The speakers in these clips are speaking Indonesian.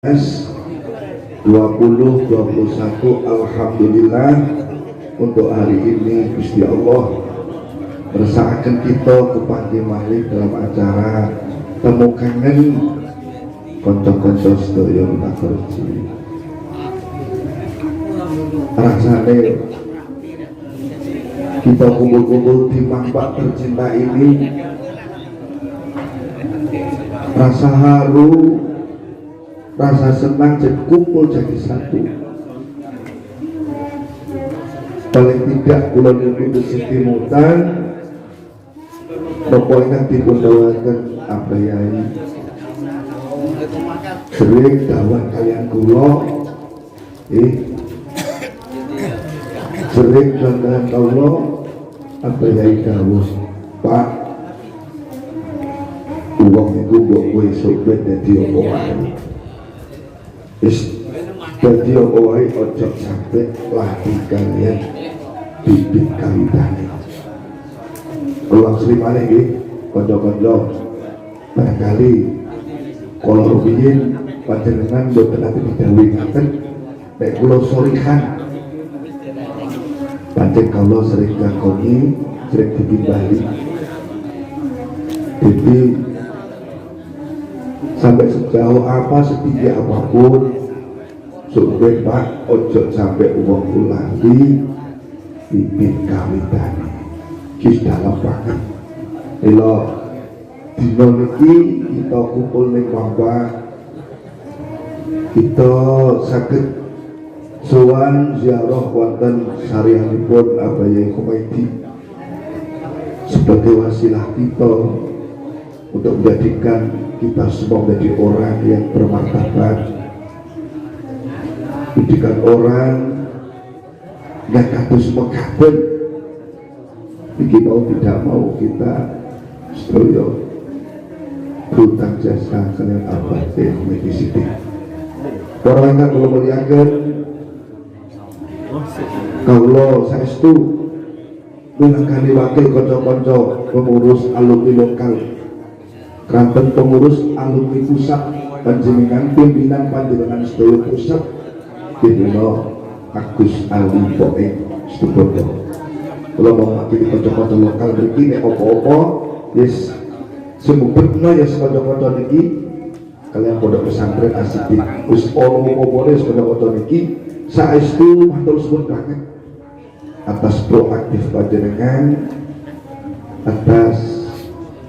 2021. Alhamdulillah untuk hari ini Gusti Allah bersaakan kita kepanggih malih dalam acara temu kangen kanca-kanca sedaya tak kerja. Rasane kita kumpul-kumpul di Mampak tercinta ini, rasa haru, rasa senang jadi kumpul jadi satu. Paling tidak bulan itu Siti Mutan pokoknya dipundawakan apa yai sering dawan kalian kula sering dandan kula apa yai dawuh Pak uang itu mbok kowe sobat dadi apa wae dadi apa wae ojo sampai latih kalian bibit kawitane. Ulang sering mana ini konco-konco barangkali kalau rupiin panjenengan boten nanti didhawuhi ngaten nek kula sorihan pancen kula sering ngakoni sering ditimbali jadi sampai sejauh apa setinggi apapun supaya Pak ojo sampai uang ulangi bibit kawitane kis dalam banget. Ilo dino niki kita kumpul ning Mampak, kita saged sowan ziarah wonten sarianipun Abah Yai Khomeidi sebagai wasilah kita untuk menjadikan kita semua menjadi orang yang bermartabat, menjadikan orang yang kados mekaten. Iki mau tidak mau kita sedaya berutang jasa kalian Abah Yai Khomeidi Siti. Para ingkang kula mulyakaken, kawula saestu minangkani wakil kanca-kanca pengurus alumni lokal Kranten pengurus alumni pusat panjenengan pimpinan panjenengan sedaya pusat Dino Agus Ali Poeng Stubondo. Kalau mau mati di kota-kota lokal begini, opo-opo, yes, semuanya ya sekota-kota niki, kalian pondok pesantren asik, us opo-opo ya sekota-kota niki, saestu terus pun kangen atas proaktif panjenengan, atas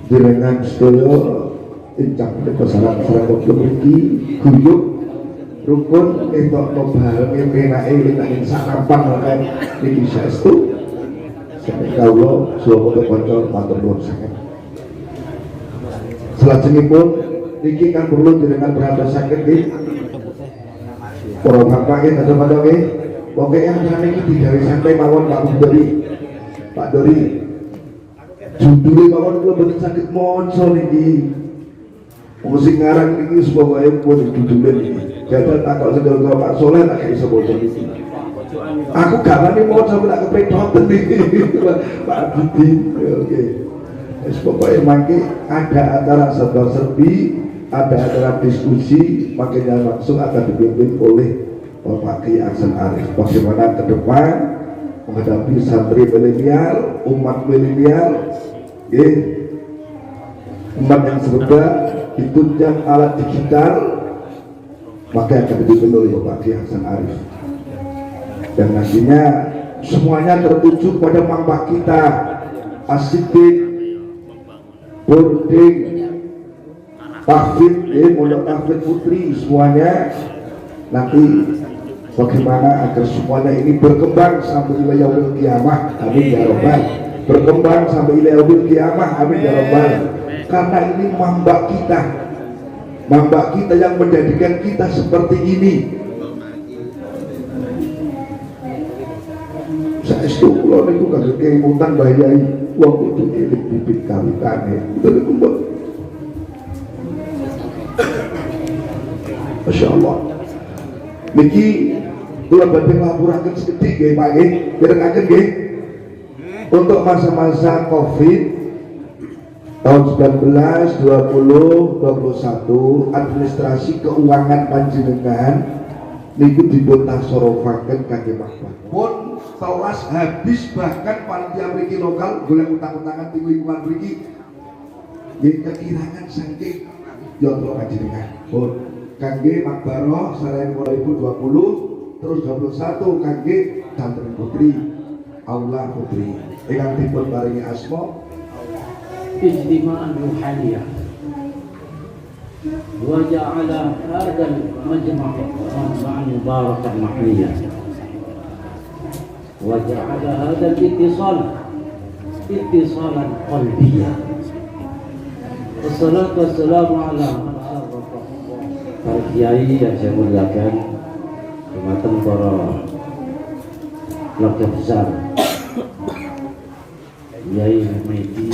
jenengan sedaya incak sarang-sarang kota niki, guyub, rukun, entok nobal, enake lintangin sarapan kan niki saestu. Kawula suwun kanca matur nuwun sanget. Salajengipun niki kan perlu jenengan perhatosaken nggih. Para bapak nggih kadang-kadang nggih, pokoke acara iki digawe santai mawon Pak Dori. Pak Dori. Judule mawon kula boten saged maca niki. Musik ngarang niki supaya pun judule niki. Jadal takok sedaya Pak Soleh tak iso maca niki. Aku gak wani mau sampe tak kepredoten iki Pak Budi. Oke. Wis pokoke mangke ada acara serba-serbi, ada acara diskusi, makanya langsung akan dipimpin oleh Bapak Kiai Ahsan Arif. Bagaimana ke depan menghadapi santri milenial, umat milenial, umat yang serba ditunjang alat digital, maka akan dipimpin oleh Bapak Kiai Ahsan Arif. Dan nantinya semuanya tertuju pada Mampak kita, asidik, boarding, tahfidz, pondok tahfidz putri, semuanya nanti bagaimana agar semuanya ini berkembang sampai ila yaumil qiyamah, amin ya rabbal, berkembang sampai ila yaumil qiyamah, amin ya rabbal. Karena ini Mampak kita yang menjadikan kita seperti ini. Saestu kula niku kagem kemutan bayai wong kudu ilik bibit kawitane. Betul Mbak. Masyaallah. Niki kula badhe nglapuraken sekedhik nggih Pak nggih. Mirengaken nggih. Untuk masa-masa Covid tahun 19, 20, 21 administrasi keuangan panjenengan niku dipun tasorofaken kangge makbar. Pun telas habis, bahkan panitia mriki lokal golek utang-utangan ing lingkungan mriki yen kekirangan saking yatra panjenengan. Pun kangge makbaro sareng 2020 terus 21 kangge santri putri aula putri ingkang dipun paringi asma ijtima'an ruhaniyah wa ja'ala hadzal majma' majma'an mubarakan mahniyah wa ja'ala hadzal ittisalan qalbiyah. Wassalatu wassalamu ala para kiai yang saya muliakan, hormatan para keluarga besar, Kiai Maidi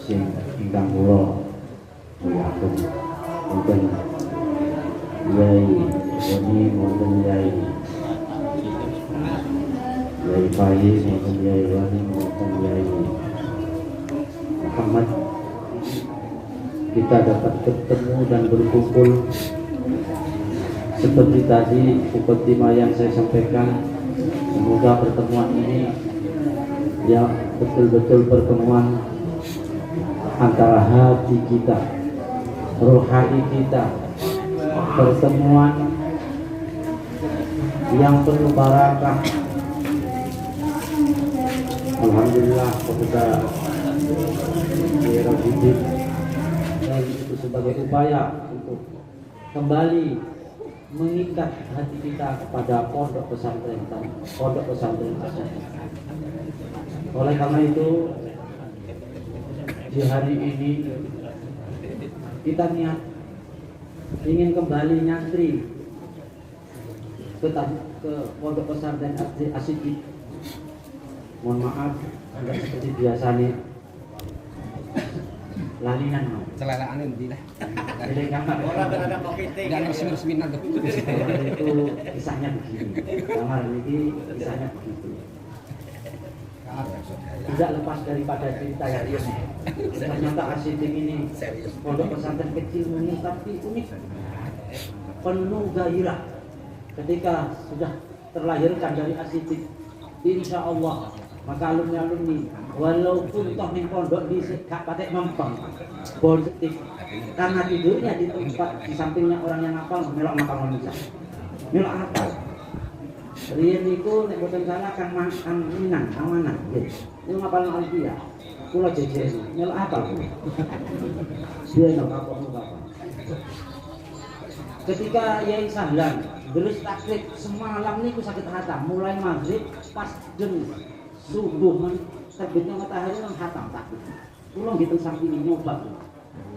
sing ingkang kula muliaken, wonten Kiai Boni, wonten Kiai Faiz, wonten Kiai Wani, wonten Kiai Muhammad. Kita dapat bertemu dan berkumpul seperti tadi mukadimah yang saya sampaikan. Semoga pertemuan ini ya betul-betul pertemuan antara hati kita, rohani kita, pertemuan yang penuh barakah. Alhamdulillah kepada Kiai Rafiq itu sebagai upaya untuk kembali mengikat hati kita kepada pondok pesantren tersebut. Oleh karena itu di hari ini kita niat ingin kembali nyantri ke pondok pesantren Asyidik. Mohon maaf, tidak seperti biasanya lalinan mau celalaane ndi lah. Jadi kamar Ora ada covid. Dan resmi-resmi nang itu kisahnya begini. Kamar ini kisahnya begitu. Tidak lepas daripada cerita yang ini. Ternyata Asyidik ini pondok pesantren kecil ini tapi unik, penuh gairah. Ketika sudah terlahirkan dari Asyidik, insya Allah maka alumni walaupun toh ning pondok di gak patek mempeng politik karena tidurnya di tempat di sampingnya orang yang hafal melok makam manusia melok apa riyen niku nek boten salah kan makan minang amanah nggih niku ngapal alfiah kula jejer melok apa dia nek kapok ketika Yai Sahlan terus taklid semalam niku sakit hatam mulai maghrib pas jam subuh terbitnya matahari kan hatam tak pulang gitu samping nyoba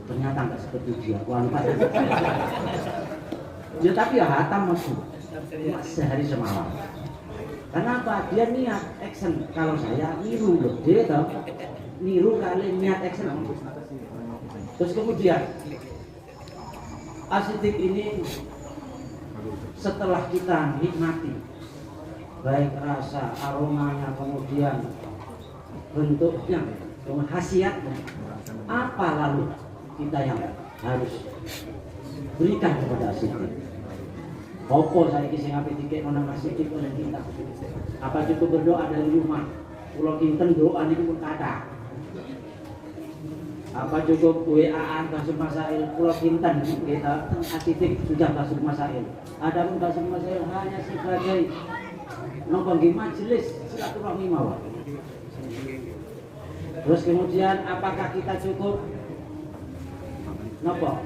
ternyata nggak seperti dia kualitas ya tapi ya hatam masuk sehari semalam karena apa dia niat action kalau saya niru loh dia tahu niru kali niat action terus kemudian Asyidik ini setelah kita nikmati baik rasa aromanya kemudian bentuknya khasiatnya apa lalu kita yang harus berikan kepada Asyidik opo saya kisah ngapain tiket menang Asyidik oleh kita apa cukup berdoa dari rumah pulau kinten doa ini pun kata apa cukup WA-an Basur Masail pulau kinten kita Asyidik sudah Basur Masail ada pun Basur Masail hanya sebagai nongkrong di majelis silaturahmi mawon. Terus kemudian apakah kita cukup nopo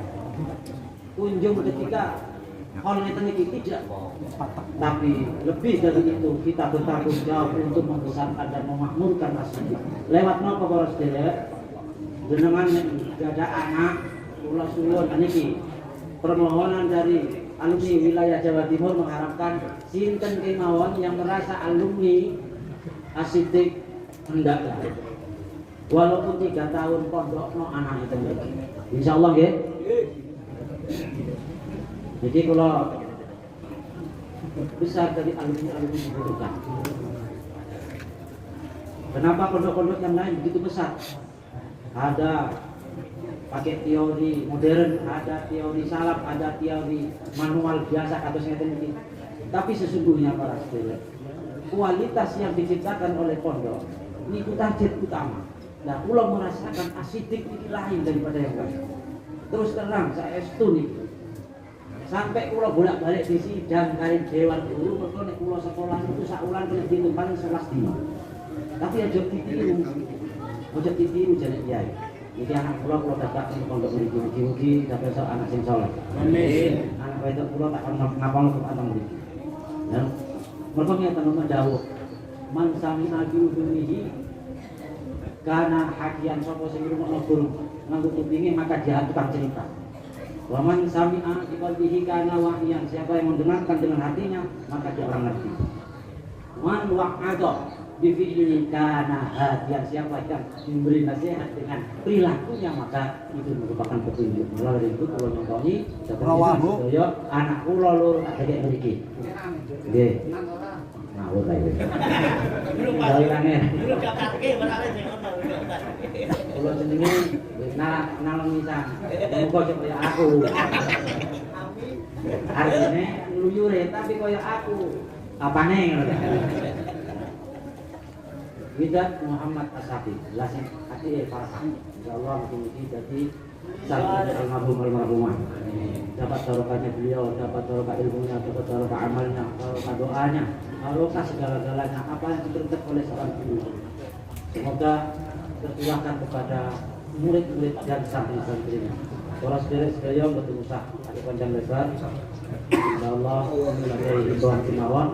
kunjung ketika hal ini tidak, tapi lebih dari itu kita bertanggung jawab untuk membesarkan dan memakmurkan Asyidik. Lewat nopo para sedherek jenengan gak ada anak kula suwun niki permohonan dari alumni wilayah Jawa Timur mengharapkan sinten kemawon yang merasa alumni Asyidik hendaklah walaupun 3 tahun pondok no anak itu insyaallah nggih. Jadi kalau besar dari alumni dibutuhkan. Kenapa pondok-pondok yang lain begitu besar? ada pakai teori modern, ada teori salaf, ada teori manual biasa kados ngeten iki. Tapi sesungguhnya para sedherek, kualitas yang diciptakan oleh pondok niku target utama. Nah, kula merasakan asidik ini lain daripada yang lain. Terus terang saya estu niku. Sampai kula bolak-balik di sidang kali dewan guru, mergo nek kula sekolah itu saulan kena diitung paling 11 dina. Tapi aja ditiru. Aja ditiru jane kiai. Iki anak kula dadak ing pondok mriki mugi-mugi dapat anak sing saleh. Amin. Anak wedok kula tak ngapal untuk anak mriki. Ya. Mergo ngeten napa dawuh. Man sami abi udunihi karena hakian sapa sing ngrungokno guru nganggo kupinge maka dia tukang cerita. Wa man sami'a bi qalbihi kana wahyan, siapa yang mendengarkan dengan hatinya maka dia orang ngerti. Man wa'ada bi fi'li kana hadiyan, siapa yang memberi nasihat dengan perilakunya maka itu merupakan petunjuk. Mula dari itu kula nyongkoni sedaya anak kula loro tak dek mriki. Nggih. Ngawur ae. Dalane. Kula jenenge nalong nisan. Muga kaya aku. Artine ngluyure tapi kaya aku. Apane ngono. Widat Muhammad Asafi, lasin hati farah. Insyaallah mungkin jadi satu almarhum. Dapat barokahnya beliau, dapat barokah ilmunya, dapat barokah amalnya, barokah doanya, barokah segala-galanya apa yang diberikan oleh seorang guru. Semoga tertuahkan kepada murid-murid dan santri-santrinya. Para sekalian bertemu sah, ada panjang lebar. Insyaallah melalui himbauan kemauan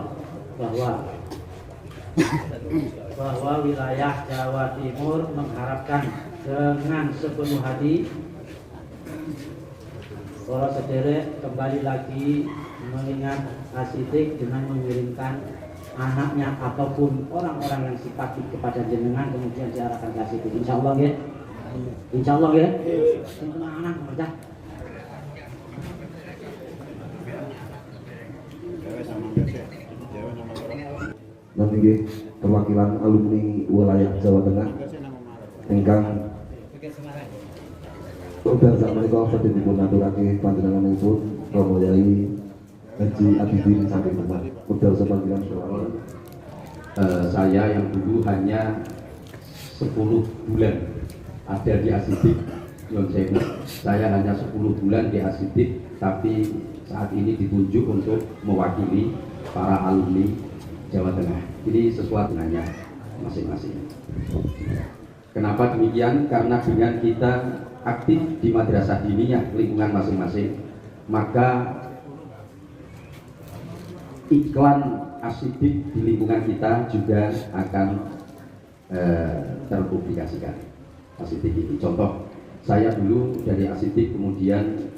bahwa wilayah Jawa Timur mengharapkan dengan sepenuh hati para sederek kembali lagi mengingat asidik dengan mengirimkan anaknya ataupun orang-orang yang simpatik kepada jenengan kemudian diarahkan ke asidik. Insyaallah ya. Insyaallah ya. Semua anak kerja. Nanti nggih perwakilan alumni wilayah Jawa Tengah ingkang udah sak menika badhe dipun aturake panjenenganipun Romo Yai Haji Abidin saking Demak. Udah sepanggilan selawat. Saya yang dulu hanya 10 bulan ada di Asidik, saya hanya 10 bulan di Asidik, tapi saat ini ditunjuk untuk mewakili para alumni Jawa Tengah. Ini sesuatu dengannya masing-masing. Kenapa demikian? Karena dengan kita aktif di madrasah diniyah lingkungan masing-masing, maka iklan Asidik di lingkungan kita juga akan terpublikasikan. Asidik ini contoh, saya dulu dari Asidik kemudian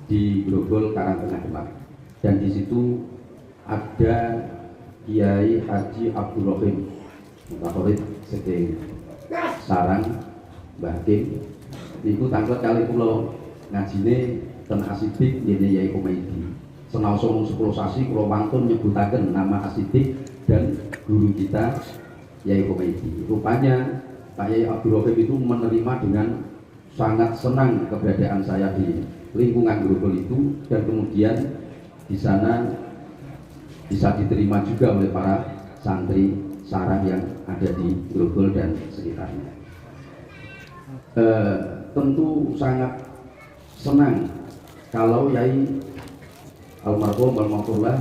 di Grogol Karangtengah Demak, dan di situ ada Kiai Haji Abdul Rahim Mutakhorib saking Sarang Mbah Kim. Niku tanglet kali kula ngajine ten Asidik dene Yai Komeidi. Senaosa mung 10 sasi kula wantun nyebutaken nama Asidik dan guru kita Yai Komeidi. Rupanya Pak Yai Abdul Rahim itu menerima dengan sangat senang keberadaan saya di lingkungan Grogol itu, dan kemudian di sana bisa diterima juga oleh para santri sarang yang ada di Grogol dan sekitarnya. Tentu sangat senang kalau Yai almarhum almarhumlah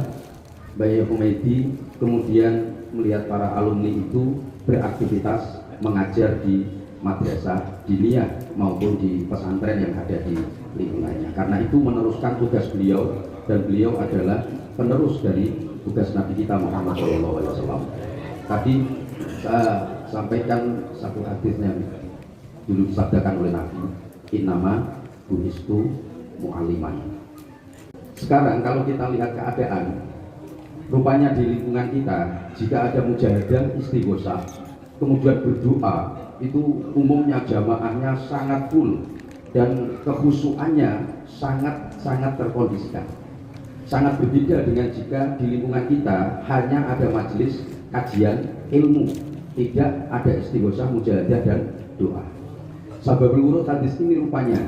Mbak Yai Komeidi kemudian melihat para alumni itu beraktivitas mengajar di madrasah diniyah maupun di pesantren yang ada di lingkungannya. Karena itu meneruskan tugas beliau, dan beliau adalah penerus dari tugas Nabi kita Muhammad SAW. Tadi saya sampaikan satu hadis yang dulu disabdakan oleh Nabi, innama bu'istu mu'alliman. Sekarang kalau kita lihat keadaan, rupanya di lingkungan kita jika ada mujahadah istighosah kemudian berdoa, itu umumnya jamaahnya sangat full dan kekhusyuannya sangat terkondisikan. Sangat berbeda dengan jika di lingkungan kita hanya ada majelis kajian ilmu, tidak ada istighosah, mujahadah dan doa. Sababul wurud hadis ini rupanya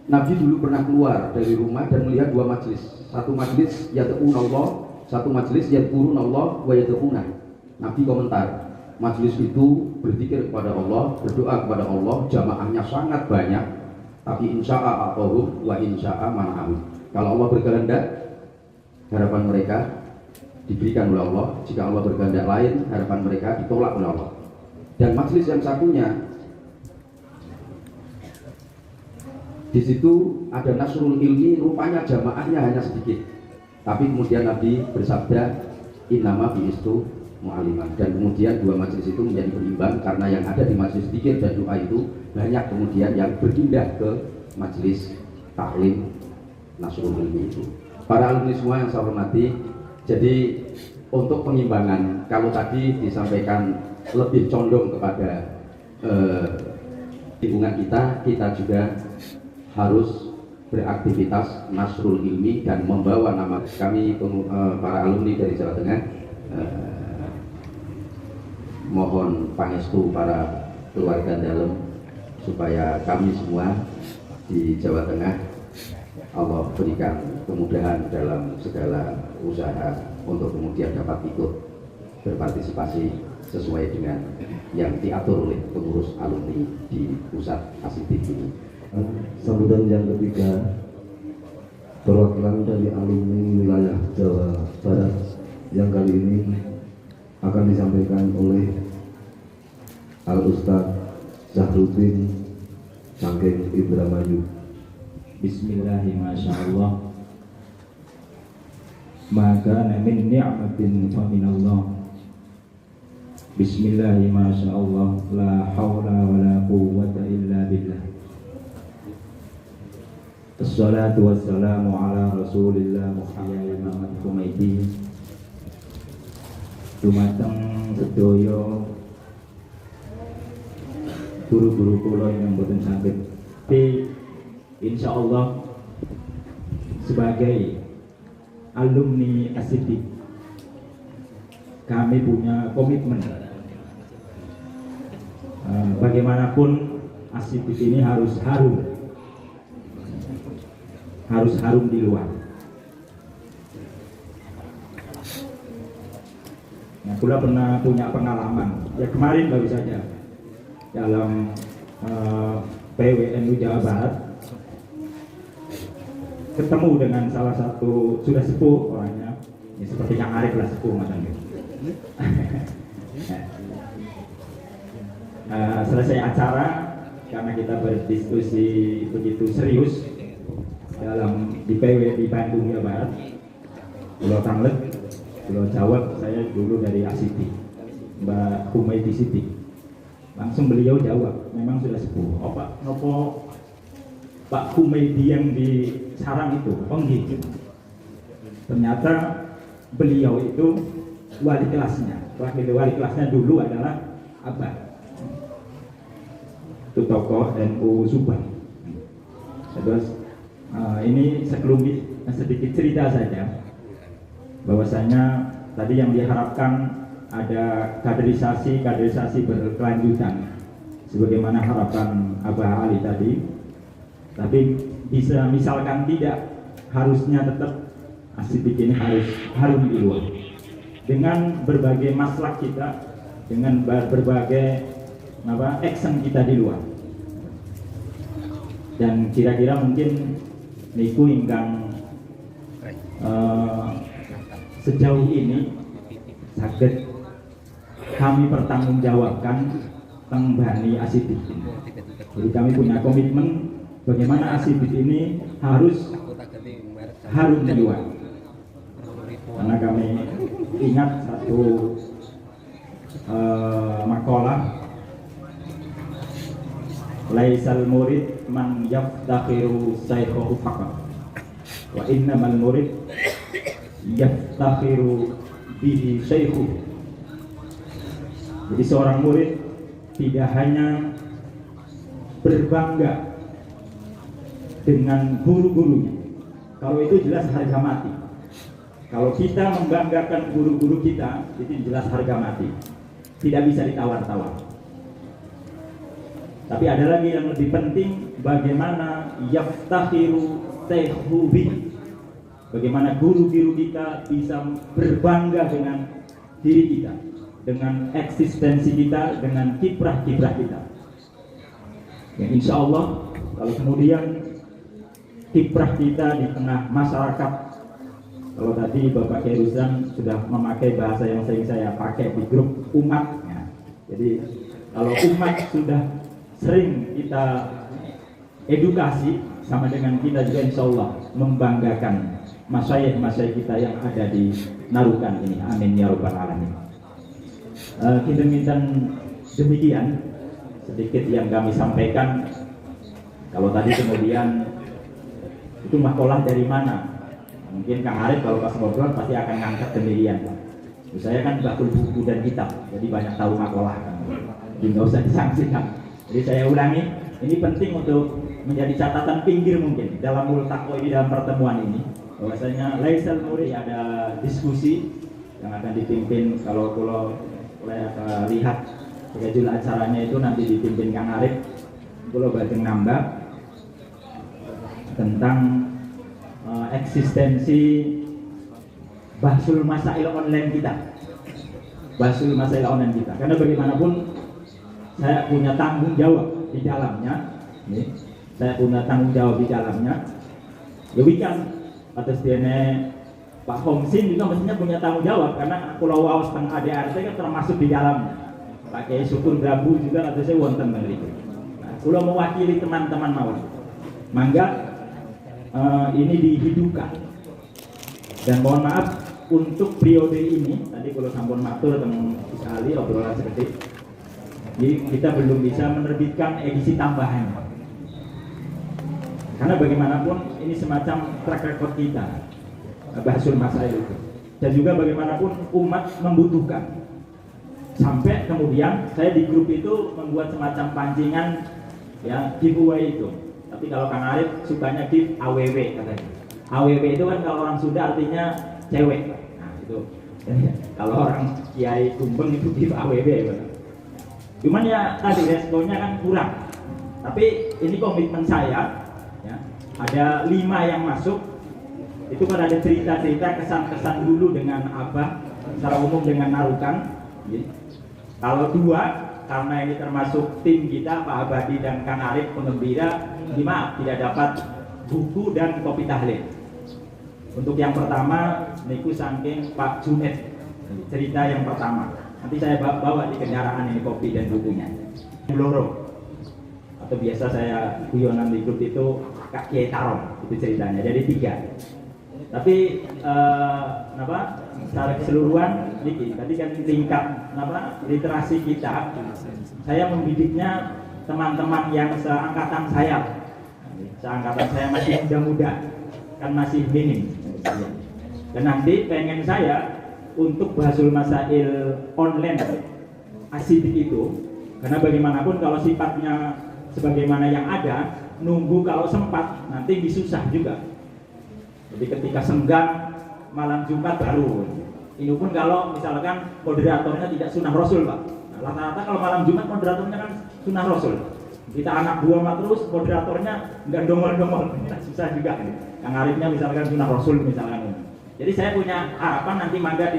Nabi dulu pernah keluar dari rumah dan melihat dua majelis. Satu majelis yad'un Allah, satu majelis yad'urun Allah wa yad'una. Nabi komentar, majelis itu berzikir kepada Allah, berdoa kepada Allah, jamaahnya sangat banyak, tapi insya'a atohum wa insya'a mana'ahum. Kalau Allah berkehendak, harapan mereka diberikan oleh Allah. Jika Allah berkehendak lain, harapan mereka ditolak oleh Allah. Dan majelis yang satunya, di situ ada nasrul ilmi, rupanya jamaahnya hanya sedikit. Tapi kemudian Nabi bersabda, innama bi'istu mu'aliman. Dan kemudian dua majelis itu menjadi berimbang karena yang ada di majelis zikir dan doa itu banyak kemudian yang berpindah ke majelis taklim nasrul ilmi itu. Para alumni semua yang saya hormati, jadi untuk pengimbangan, kalau tadi disampaikan lebih condong kepada lingkungan kita juga harus beraktivitas nasrul ilmi dan membawa nama kami para alumni dari Jawa Tengah. Mohon pangestu para keluarga dalam supaya kami semua di Jawa Tengah Allah berikan kemudahan dalam segala usaha untuk kemudian dapat ikut berpartisipasi sesuai dengan yang diatur oleh pengurus alumni di pusat asidik ini. Sambutan yang ketiga, perwakilan dari alumni wilayah Jawa Barat yang kali ini akan disampaikan oleh Al-Ustaz Zahruddin Sangking Indramayu. Bismillahirrahmanirrahim. Maka min ni'matin fa minallah. Bismillahirrahmanirrahim. La haula wa la quwwata illa billah. Assalatu wassalamu ala Rasulillah Muhammad Muhammad Humaydi. Dumateng sedaya guru-guru kula yang mboten saged. Tapi insyaallah sebagai alumni asidik kami punya komitmen bagaimanapun asidik ini harus harum di luar. Nah, kula pernah punya pengalaman ya kemarin baru saja dalam PWNU Jawa Barat ketemu dengan salah satu sudah sepuh orangnya, ya, seperti Kang Arif lah sepuh macamnya. Selesai acara karena kita berdiskusi begitu serius dalam di PW di Bandung Jawa Barat, Pulau Tanglet, Pulau Jawa, saya dulu dari ASITI, Mbak Humaydi Siti. Langsung beliau jawab, memang sudah sepuh. Oh Pak, nopo Pak Humaydi yang di sarang itu, oh gitu. Ternyata beliau itu wali kelasnya. Wali kelasnya dulu adalah Abah. Itu tokoh NU Subang. Terus ini sekelumit sedikit cerita saja, bahwasanya tadi yang diharapkan ada kaderisasi berkelanjutan sebagaimana harapan Abah Ali tadi, tapi bisa misalkan tidak, harusnya tetap asidik ini harus harum di luar dengan berbagai maslak kita, dengan berbagai action kita di luar. Dan kira-kira mungkin niku ingkang sejauh ini saged kami pertanggungjawabkan teng bani asidik ini. Jadi kami punya komitmen bagaimana asidik ini harus harum di luar. Karena kami ingat satu makalah, laisal murid man yaftakhiru saykhahu faqat wa innamal murid yaftakhiru bihi saykhu. Jadi seorang murid tidak hanya berbangga dengan guru-gurunya, kalau itu jelas harga mati. Kalau kita membanggakan guru-guru kita, itu jelas harga mati, tidak bisa ditawar-tawar. Tapi ada lagi yang lebih penting, bagaimana yaftakhiru sayhubi, bagaimana guru-guru kita bisa berbangga dengan diri kita, dengan eksistensi kita, dengan kiprah-kiprah kita. Ya, insya Allah kalau kemudian kiprah kita di tengah masyarakat, kalau tadi Bapak Kiai Rusdan sudah memakai bahasa yang sering saya pakai di grup umat, ya. Jadi kalau umat sudah sering kita edukasi, sama dengan kita juga insya Allah membanggakan masyayikh kita yang ada di Narukan ini. Amin ya rabbal alamin. Kita demikian sedikit yang kami sampaikan. Kalau tadi kemudian itu makolah dari mana? Mungkin Kang Arif kalau pas ngobrol pasti akan ngangkat demikian. Saya kan bakul buku dan kitab, jadi banyak tahu makolah kan. Jadi nggak usah disangsikan. Jadi saya ulangi, ini penting untuk menjadi catatan pinggir mungkin dalam multaqo ini, dalam pertemuan ini. Bahwasanya laisal muri, ada diskusi yang akan dipimpin, kalau lihat schedule acaranya itu nanti dipimpin Kang Arif, Pulau Bajeng nambah tentang eksistensi bahsul masail online kita, bahsul masail online kita. Karena bagaimanapun saya punya tanggung jawab di dalamnya, saya punya tanggung jawab di dalamnya. Kan atas DNA Pak Homsin juga mestinya punya tanggung jawab, karena Pulau Waos dan ADRT kan termasuk di dalamnya. Pak Kiai Syukur Brabu juga atasnya wonten mengeriku. Nah, Pulau mewakili teman-teman mawon. Mangga ini dihidupkan. Dan mohon maaf untuk periode ini, tadi kalau sampun matur tentang sekali obrolan seperti jadi kita belum bisa menerbitkan edisi tambahan. Karena bagaimanapun ini semacam track record kita, bahsul masail itu. Dan juga bagaimanapun umat membutuhkan. Sampai kemudian saya di grup itu membuat semacam pancingan, ya, giveaway itu. Tapi kalau Kang Arif sukanya give AWW katanya. AWW itu kan kalau orang Sunda artinya cewek. Nah itu. Kalau orang Kiai Kumbeng itu give AWW. Cuman ya tadi responnya kan kurang. Tapi ini komitmen saya, ya. Ada 5 yang masuk. Itu kan ada cerita-cerita kesan-kesan dulu dengan Abah, secara umum dengan Narukan. Kalau 2, karena ini termasuk tim kita, Pak Abadi dan Kang Arif pengembira, maaf tidak dapat buku dan kopi tahlil. Untuk yang pertama, niku saking Pak Junet, cerita yang pertama. Nanti saya bawa di kendaraan ini kopi dan bukunya. Loro, atau biasa saya guyonan di grup itu Kak Kiai Tarom, itu ceritanya. Jadi 3. Tapi secara keseluruhan niki tadi kan tingkat literasi kita, saya membidiknya teman-teman yang seangkatan saya masih muda-muda, kan masih minim. Dan nanti pengen saya untuk bahsul masail online asidik itu, karena bagaimanapun kalau sifatnya sebagaimana yang ada, nunggu kalau sempat nanti disusah juga. Jadi ketika senggang malam Jumat baru. Ini pun kalau misalkan moderatornya tidak sunnah Rasul, Pak. Nah, rata-rata kalau malam Jumat moderatornya kan sunnah Rasul. Kita anak buah terus moderatornya nggak dongol-dongol, susah juga. Kang Arifnya misalkan sunnah Rasul misalkan. Jadi saya punya harapan nanti mangga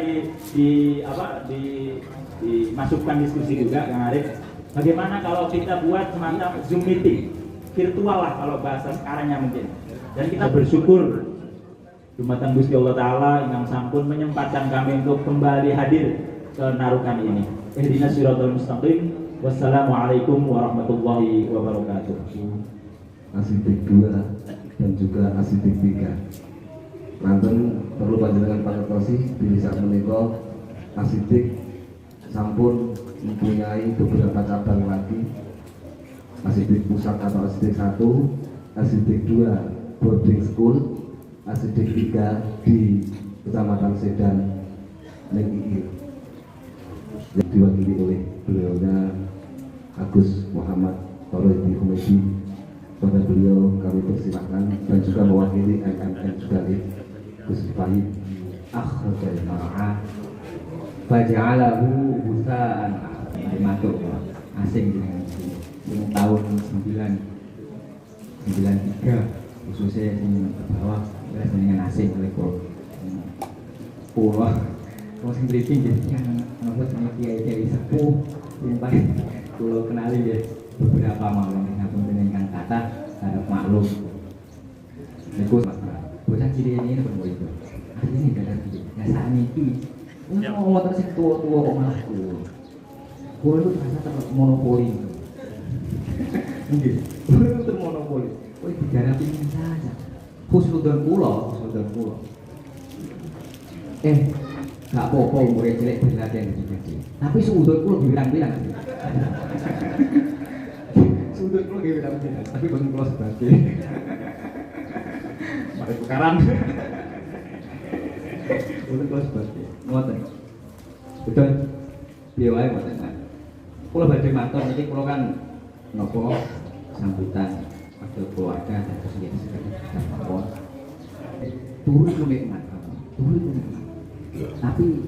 dimasukkan diskusi juga Kang Arif. Bagaimana kalau kita buat semacam Zoom meeting virtual lah kalau bahasa sekarangnya mungkin. Dan kita bersyukur Jumatan Gusti Allah Ta'ala yang sampun menyempatkan kami untuk kembali hadir ke Narukan ini. Ihdinas siratal mustaqim. Wassalamualaikum warahmatullahi wabarakatuh. Asidik 2 dan juga asidik 3. Nanten perlu panjenengan pangertosi di saat menika asidik sampun mempunyai beberapa cabang lagi. Asidik pusat atau asidik 1, asidik 2 boarding school, asidik 3 di Kecamatan Sedan Nengkiki, yang diwakili oleh beliaunya Agus Muhammad Toroidi Humedi. Pada beliau kami persilahkan, dan juga mewakili MMN juga Gus Fahid akhrajal mar'ah faja'alahu busaan, masuk asing dengan yang tahun 93 khususnya yang ke bawah dengan asing oleh pulau sing briefing jadi menurut kiai sepuh yang paling pulau kenali ya beberapa malam dengan kata harap maklum itu bocah ciri ini berbeda itu ini ada ya saat ini mau motor sing tua-tua kok malah pulau itu terasa termonopoli mungkin pulau itu termonopoli digarapi saja khusnudon pulau gak apa-apa umurnya jelek berlatihan jadi tapi seudon pulau dibilang-bilang seudon pulau dibilang-bilang tapi bukan pulau sebagai mari tukaran bukan pulau sebagai ngoten betul dia wae ngoten kan pulau badhe matur niki pulau kan nopo sambutan waktu keluarga dan kesehatan turun itu nikmat tapi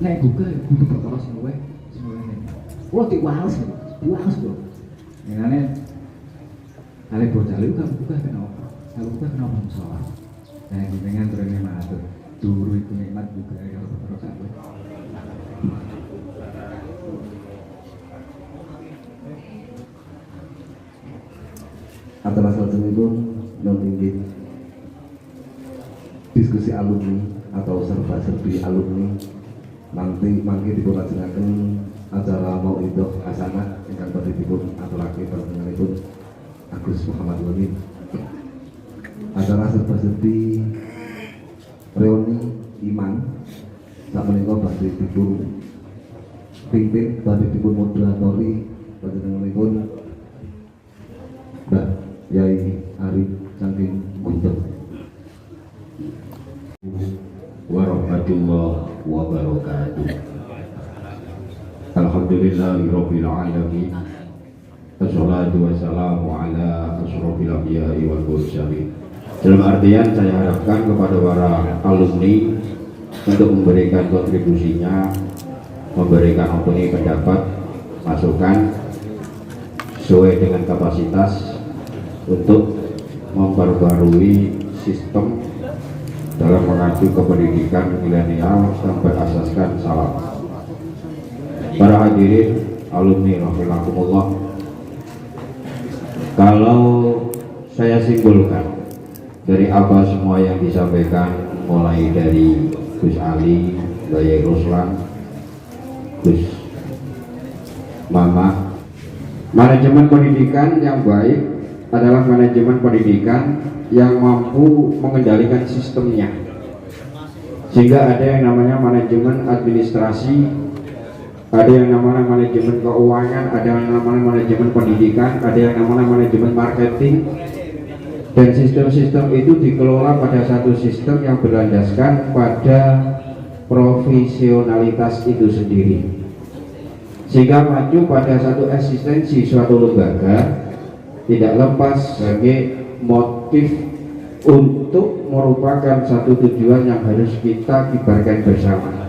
nek buka ya kudu perkara sing luwih nikmat kulo diwales bro ngene ale bocah lu kan buka kenapa kalau buka kenapa masalah nah jenengan terus matur turu itu nikmat juga kalau perkara sampe Atas salajengipun nonton diskusi alumni atau serba-serbi alumni nanti mangke dipun acara Mauidhoh Hasanah ingkang badhe dipun aturaken panjenenganipun Agus Muhammad Walim. Acara serba-serbi reuni iman sakmenika badhe dipun pimpin badhe dipun moderatori panjenenganipun Mbak Yai Arif saking Guntur. Warahmatullahi wabarakatuh. Alhamdulillahirabbil alamin. Wassalatu wassalamu ala asyrofil anbiya'i wal mursalin. Dalam artian saya harapkan kepada para alumni untuk memberikan kontribusinya, memberikan opini pendapat, masukan sesuai dengan kapasitas untuk memperbarui sistem dalam mengacu ke pendidikan milenial yang berasaskan salam. Para hadirin alumni rahimakumullah, kalau saya simpulkan dari apa semua yang disampaikan mulai dari Gus Ali, Bayi Ruslan, Gus Mama, manajemen pendidikan yang baik adalah manajemen pendidikan yang mampu mengendalikan sistemnya, sehingga ada yang namanya manajemen administrasi, ada yang namanya manajemen keuangan, ada yang namanya manajemen pendidikan, ada yang namanya manajemen marketing, dan sistem-sistem itu dikelola pada satu sistem yang berlandaskan pada profesionalitas itu sendiri, sehingga maju pada satu eksistensi suatu lembaga tidak lepas sebagai motif untuk merupakan satu tujuan yang harus kita kibarkan bersama.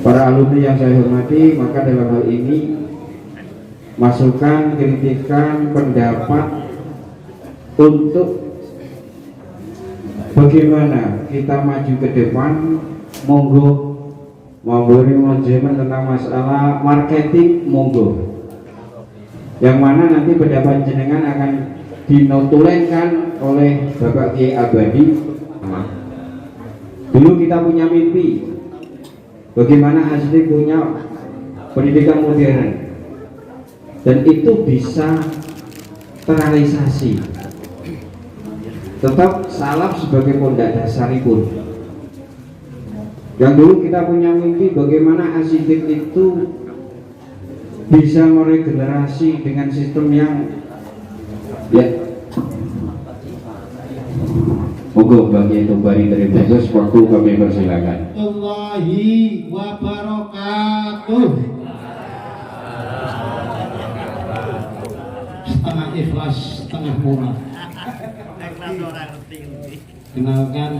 Para alumni yang saya hormati, maka dalam hal ini masukan, kritikan, pendapat untuk bagaimana kita maju ke depan, monggo memberi manajemen tentang masalah marketing, monggo. Yang mana nanti pendapat jenengan akan dinotulenkan oleh Bapak Kiai Abadi. Dulu kita punya mimpi bagaimana asli punya pendidikan modern, dan itu bisa terrealisasi. Tetap salaf sebagai pondok dasaripun. Yang dulu kita punya mimpi bagaimana arsitek itu bisa meregenerasi dengan sistem yang monggo bagi itu bari dari Bagus, waktu kami persilakan. Allahi wa barakatuh. Setengah ikhlas, setengah murah. Kenalkan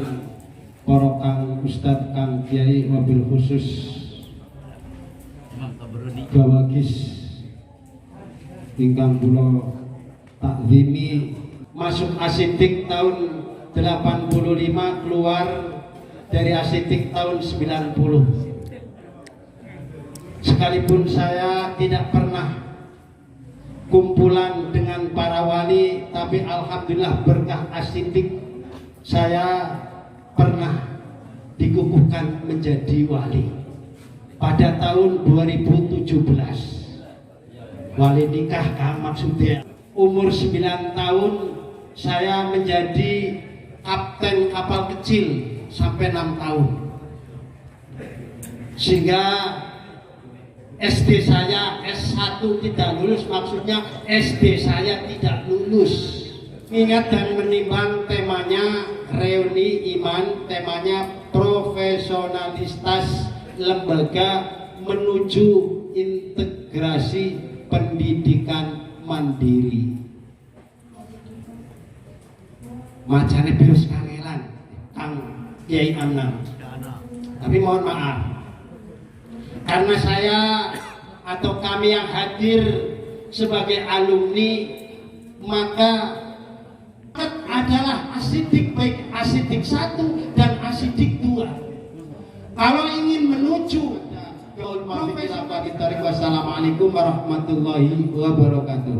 para Kang Ustadz, Kang Kiai, wabil khusus Gawagis ingkang kula takzimi masuk asidik tahun 85, keluar dari asidik tahun 90. Sekalipun saya tidak pernah kumpulan dengan para wali, tapi alhamdulillah berkah asidik saya pernah dikukuhkan menjadi wali pada tahun 2017. Wali nikah maksudnya umur 9 tahun saya menjadi kapten kapal kecil sampai 6 tahun, sehingga SD saya S1 tidak lulus, maksudnya SD saya tidak lulus. Ingat dan menimbang temanya reuni iman, temanya profesionalitas lembaga menuju integrasi pendidikan mandiri. Macane virus kangelan Kang Kiai Anam. Tapi mohon maaf, karena saya atau kami yang hadir sebagai alumni, maka adalah asidik, baik asidik 1 dan asidik 2. Kalau ingin menuju wassalamualaikum warahmatullahi wabarakatuh.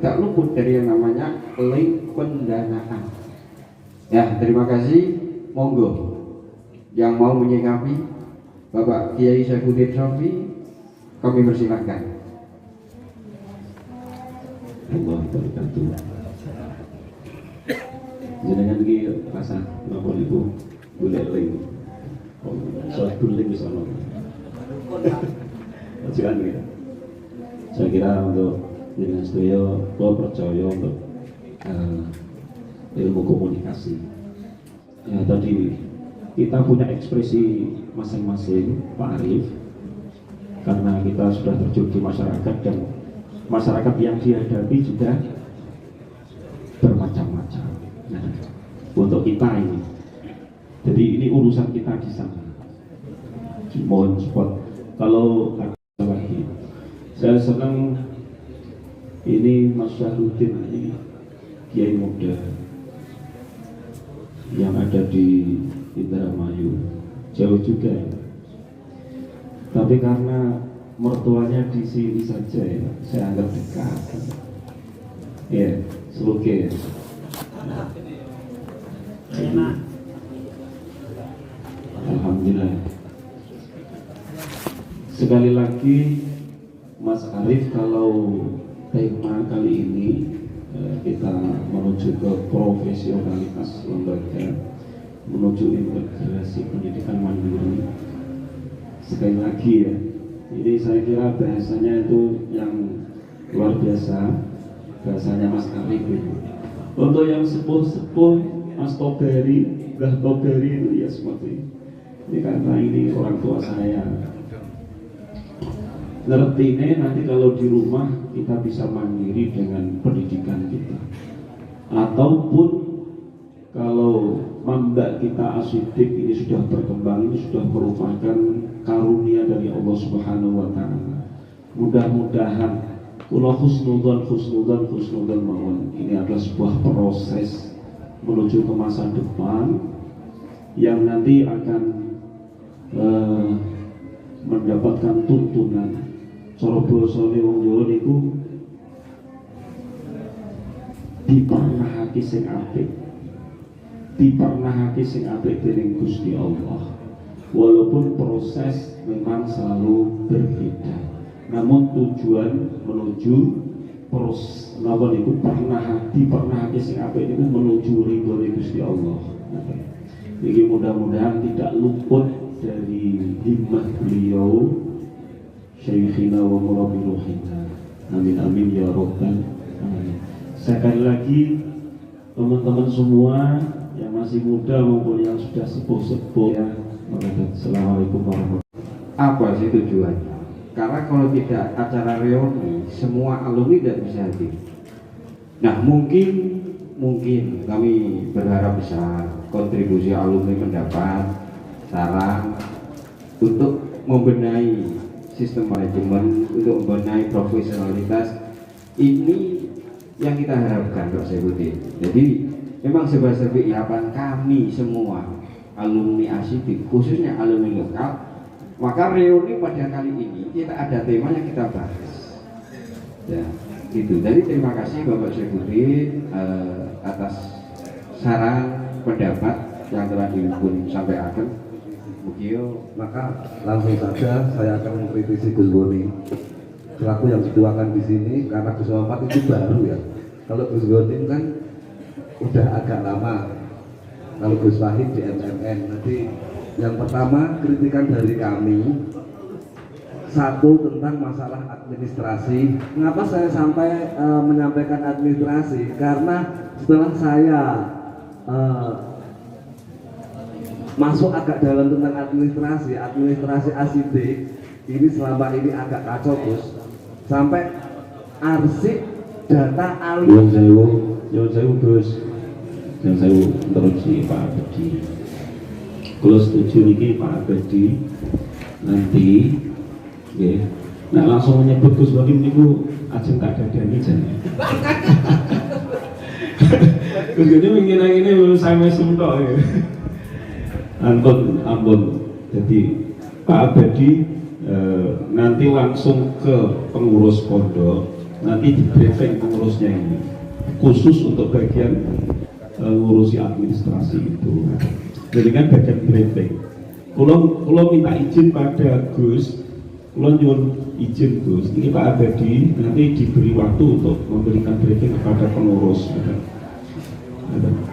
Tak luput dari yang namanya link pendanaan. Ya, terima kasih. Monggo yang mau menyikapi Bapak Kiai Saifuddin Sofi, kami persilahkan. Allah wabarakatuh. Jenengan iki rasa napa niku golek link. Soal link wis ono. Jangan. Saya kira untuk dengan studio, saya percaya untuk ilmu komunikasi. Ya tadi kita punya ekspresi masing-masing, Pak Arif, karena kita sudah terjun di masyarakat dan masyarakat yang dihadapi juga bermacam-macam. Nah, untuk kita ini, jadi ini urusan kita di sana. Mohon support. Kalau ada lagi, saya senang ini Mas Syahrudin ini Kiai muda yang ada di Indramayu, jauh juga ya. Tapi karena mertuanya di sini saja ya, saya anggap dekat. Ya, seluke ya. Alhamdulillah. Sekali lagi Mas Arif, kalau tema kali ini kita menuju ke profesionalitas lembaga, menuju integrasi pendidikan mandiri. Sekali lagi ya, ini saya kira bahasanya itu yang luar biasa, bahasanya Mas Arif itu. Untuk yang sepuh-sepuh, Mas Toberi, Mbah Toberi itu ya seperti ini, karena ini orang tua saya. Ngertinya nanti kalau di rumah kita bisa mandiri dengan pendidikan kita, ataupun kalau mamba kita asidik ini sudah berkembang, ini sudah merupakan karunia dari Allah Subhanahu wa Ta'ala. Mudah-mudahan kula husnudzon mawon, ini adalah sebuah proses menuju ke masa depan yang nanti akan mendapatkan tuntunan. Cara basane wong Jawa niku dipernahake sing apik. Dipernahake sing apik dening Gusti Allah. Walaupun proses memang selalu berbeda, namun tujuan menuju proses napa niku dipernahake sing apik niku menuju ridho Gusti Allah. Jadi mudah-mudahan tidak luput dari himmah beliau Syekhina wa murabbi ruhina. Amin amin ya rabbal alamin. Sekali lagi teman-teman semua yang masih muda maupun yang sudah sepuh-sepuh ya, Assalamualaikum warahmatullahi wabarakatuh. Apa sih tujuannya? Karena kalau tidak acara reuni, semua alumni tidak bisa hadir. Nah mungkin kami berharap besar kontribusi alumni mendapat saran untuk membenahi sistem manajemen, untuk membenahi profesionalitas. Ini yang kita harapkan Pak Saifuddin. Jadi memang sebagai harapan kami semua alumni ASIDIK, khususnya alumni lokal, maka reuni pada kali ini kita ada tema yang kita bahas. Ya, gitu. Jadi terima kasih Bapak Saifuddin atas saran pendapat yang telah dipun sampaikan. Mugio, Maka langsung saja saya akan mengkritisi Gus Boni selaku yang dituakan di sini, karena Gus Muhammad itu baru ya. Kalau Gus Boni kan udah agak lama. Kalau Gus Wahid di MMN. Nanti yang pertama kritikan dari kami, satu tentang masalah administrasi. Mengapa saya sampai menyampaikan administrasi? Karena setelah saya masuk agak dalam tentang administrasi ASIDIK ini selama ini agak kacau Gus. Sampai arsip data Yang saya Gus, yang saya interupsi Pak Abedi. Kalau setuju ini Pak Abedi nanti, ya, nah langsung menyebut Gus Boni niku ajeng tak dadani jane. Gus Boni mengira ini saya mesum tok ya. Ampun. Jadi Pak Abedi nanti langsung ke pengurus pondok, nanti di briefing pengurusnya ini khusus untuk bagian ngurusi administrasi itu. Jadi kan bagian briefing. Kalau minta izin pada Gus, kalau nyuwun izin Gus, ini Pak Abedi nanti diberi waktu untuk memberikan briefing kepada pengurus,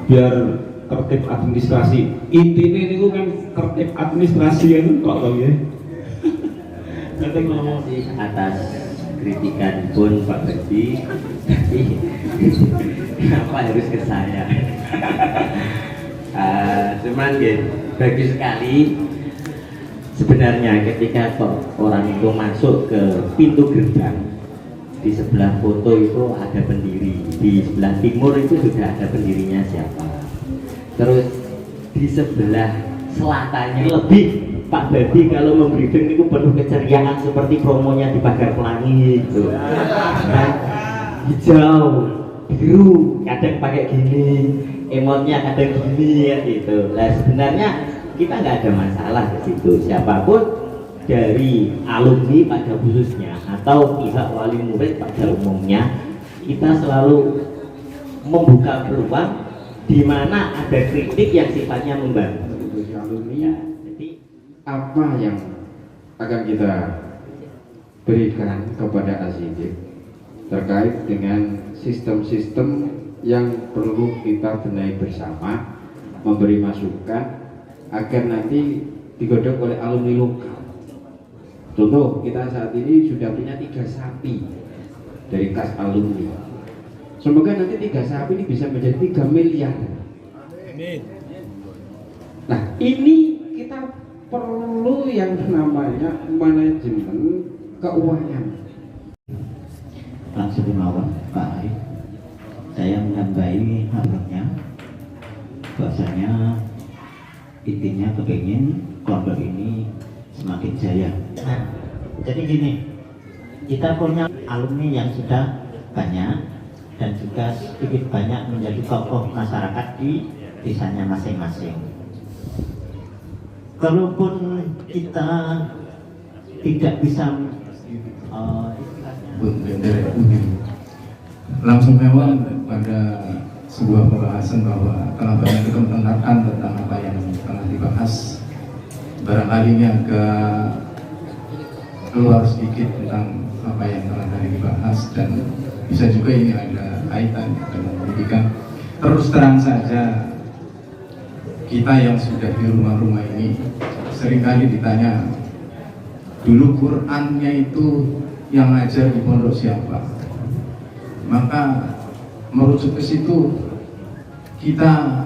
biar tertib administrasi. Intinya ini kan tertib administrasi kan kok tau ya. Terima kasih atas kritikan pun Pak Bedi, tapi kenapa harus ke saya? Cuman gitu, bagus sekali sebenarnya ketika orang itu masuk ke pintu gerbang, di sebelah foto itu ada pendiri, di sebelah timur itu sudah ada pendirinya siapa, terus di sebelah selatannya lebih Pak Bedi kalau membriefing itu penuh keceriaan seperti promonya di Pagar Pelangi gitu. Nah, hijau, biru, kadang pakai gini, emotnya kadang gini ya gitu. Nah sebenarnya kita nggak ada masalah di situ, siapapun dari alumni pada khususnya atau pihak wali murid pada umumnya, kita selalu membuka peluang di mana ada kritik yang sifatnya membantu. alumni, apa yang akan kita berikan kepada ASIDIK terkait dengan sistem-sistem yang perlu kita benahi bersama, memberi masukan agar nanti digodok oleh alumni lokal. Contoh, kita saat ini sudah punya 3 sapi dari kas alumni. Semoga nanti 3 sapi ini bisa menjadi 3 miliar. Nah, ini kita perlu yang namanya manajemen keuangan. Langsung mawon Pak Arif, saya menambahi harapannya bahwasanya intinya kepingin kelompok ini semakin jaya. Nah, jadi gini, kita punya alumni yang sudah banyak dan juga sedikit banyak menjadi tokoh masyarakat di desanya masing-masing. Kalaupun kita tidak bisa langsung hewan pada sebuah pembahasan bahwa kenapa yang dikemukakan tentang apa yang telah dibahas, barangkali ini agak keluar sedikit tentang apa yang telah tadi dibahas, dan bisa juga ini ada kaitan dengan pendidikan. Terus terang saja, kita yang sudah di rumah-rumah ini seringkali ditanya, dulu Qurannya itu yang ngajar di pondok siapa? Maka merujuk ke situ, kita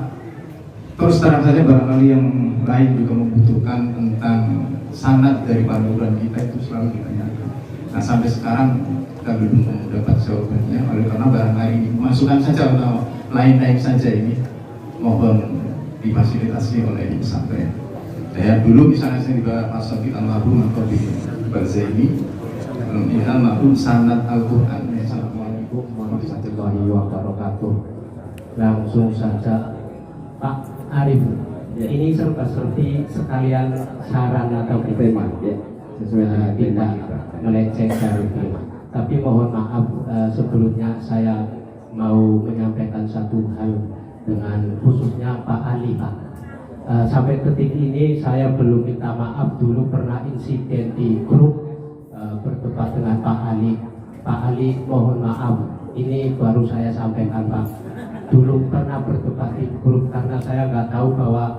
terus terang saja barangkali yang lain juga membutuhkan tentang sanad dari panuran kita itu selalu ditanyakan. Nah sampai sekarang kita belum mendapat jawabannya, oleh karena barangkali masukan saja atau lain-lain saja ini mohon difasilitasi oleh pesantren. Saya dulu misalnya saya di Pak Sofik almarhum atau di Bazaini almarhum sanad Al-Quran. Assalamualaikum warahmatullahi wabarakatuh. Langsung saja Pak Arif, ini serba-serbi sekalian saran atau tema ya, sesuai tidak melenceng dari tema. Tapi mohon maaf sebelumnya saya mau menyampaikan satu hal dengan khususnya Pak Ali Pak. Sampai detik ini saya belum minta maaf. Dulu pernah insiden di grup berdebat dengan Pak Ali. Pak Ali mohon maaf, ini baru saya sampaikan Pak. Dulu pernah berdebat di grup karena saya nggak tahu bahwa